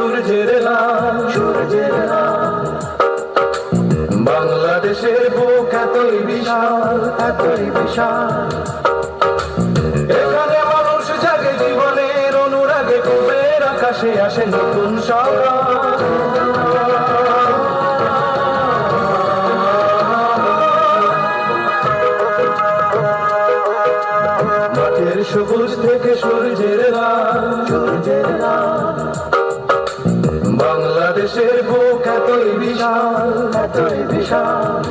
সূর্যের লাল, সূর্যের লাল। বাংলাদেশের বুক এতই বিশাল, এতই বিশাল। এখানে মানুষ জাগে জীবনের অনুরাগে, কবের আকাশে আসে নতুন সকাল। মাঠের সবুজ থেকে সূর্যের লাল, সূর্যের লাল। বাংলাদেশের বুক এতই বিশাল, এতই বিশাল।